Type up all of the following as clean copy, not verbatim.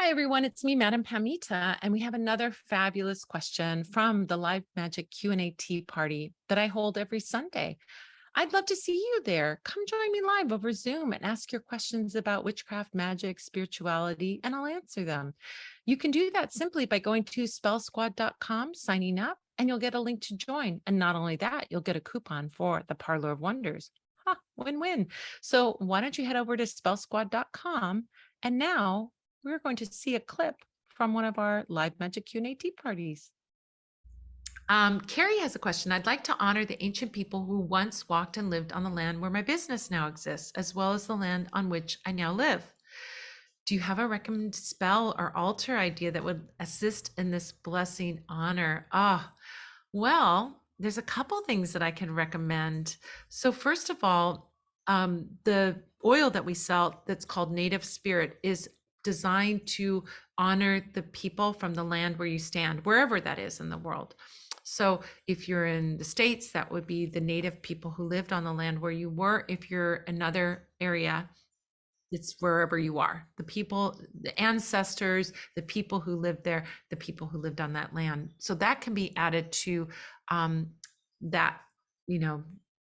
Hi, everyone. It's me, Madam Pamita, and we have another fabulous question from the Live Magic Q&A Tea Party that I hold every Sunday. I'd love to see you there. Come join me live over Zoom and ask your questions about witchcraft, magic, spirituality, and I'll answer them. You can do that simply by going to spellsquad.com, signing up, and you'll get a link to join. And not only that, you'll get a coupon for the Parlor of Wonders. Win-win. So why don't you head over to spellsquad.com, and now we're going to see a clip from one of our live magic Q&A tea parties. Carrie has a question. I'd like to honor the ancient people who once walked and lived on the land where my business now exists, as well as the land on which I now live. Do you have a recommended spell or altar idea that would assist in this blessing honor? Well, there's a couple things that I can recommend. So first of all, the oil that we sell that's called Native Spirit is designed to honor the people from the land where you stand, wherever that is in the world. So if you're in the States, that would be the native people who lived on the land where you were. If you're another area, it's wherever you are. The people, the ancestors, the people who lived there, the people who lived on that land. So that can be added to that,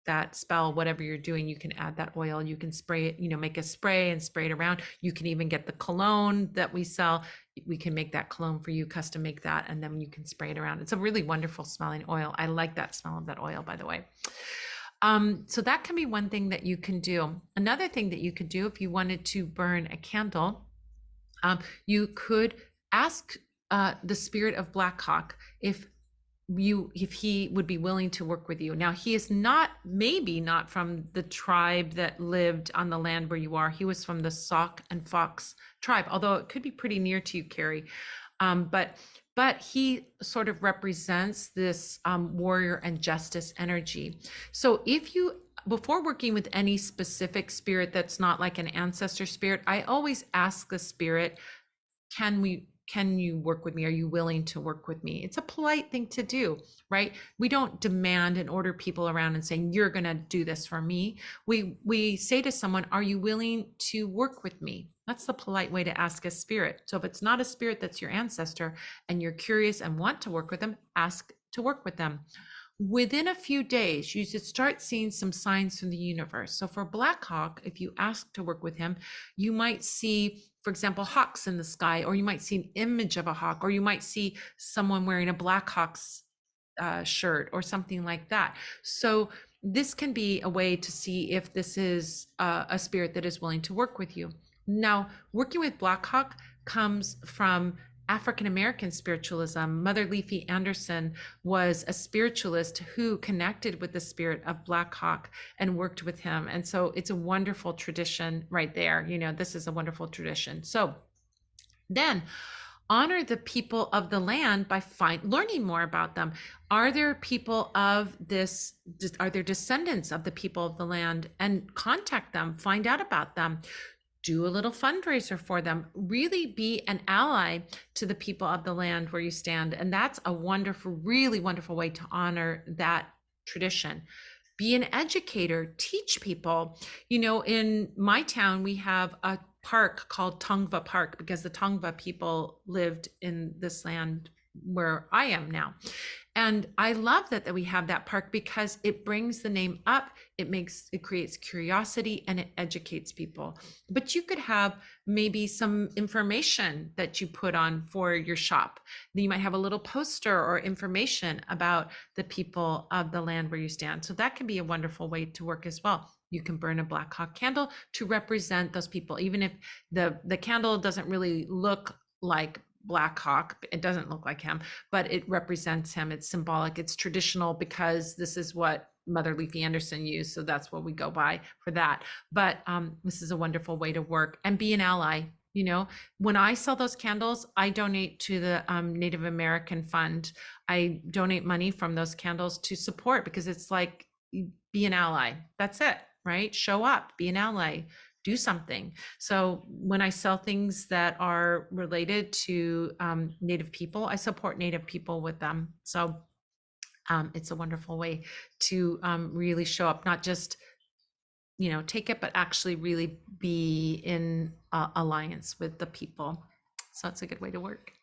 that spell, whatever you're doing, you can add that oil, you can spray it, make a spray and spray it around. You can even get the cologne that we sell. We can make that cologne for you, custom make that, and then you can spray it around. It's a really wonderful smelling oil. I like that smell of that oil, by the way. So that can be one thing that you can do. Another thing that you could do if you wanted to burn a candle, you could ask the spirit of Black Hawk if he would be willing to work with you. Now, he is maybe not from the tribe that lived on the land where you are. He was from the Sauk and Fox tribe, although it could be pretty near to you, Carrie. But he sort of represents this warrior and justice energy. So before working with any specific spirit that's not like an ancestor spirit, I always ask the spirit, can you work with me? Are you willing to work with me? It's a polite thing to do, right? We don't demand and order people around and saying, you're going to do this for me. We say to someone, are you willing to work with me? That's the polite way to ask a spirit. So if it's not a spirit that's your ancestor and you're curious and want to work with them, ask to work with them. Within a few days, you should start seeing some signs from the universe. So for Black Hawk, if you ask to work with him, you might see, for example, hawks in the sky, or you might see an image of a hawk, or you might see someone wearing a Black Hawk's shirt or something like that. So this can be a way to see if this is a spirit that is willing to work with you. Now, working with Black Hawk comes from African American spiritualism. Mother Leafy Anderson was a spiritualist who connected with the spirit of Black Hawk and worked with him. And so it's a wonderful tradition right there. This is a wonderful tradition. So then honor the people of the land by learning more about them. Are there people of this? Are there descendants of the people of the land? And contact them, find out about them. Do a little fundraiser for them, really be an ally to the people of the land where you stand. And that's a wonderful, really wonderful way to honor that tradition. Be an educator, teach people. In my town, we have a park called Tongva Park because the Tongva people lived in this land where I am now. And I love that we have that park because it brings the name up, it creates curiosity, and it educates people. But you could have maybe some information that you put on for your shop. You might have a little poster or information about the people of the land where you stand. So that can be a wonderful way to work as well. You can burn a Black Hawk candle to represent those people, even if the candle doesn't really look like Black Hawk. It doesn't look like him, but it represents him. It's symbolic. It's traditional because this is what Mother Leafy Anderson used. So that's what we go by for that. But this is a wonderful way to work and be an ally. When I sell those candles, I donate to the Native American Fund. I donate money from those candles to support because it's like, be an ally. That's it, right? Show up, be an ally. Do something. So when I sell things that are related to Native people, I support Native people with them. So it's a wonderful way to really show up, not just take it, but actually really be in alliance with the people. So it's a good way to work.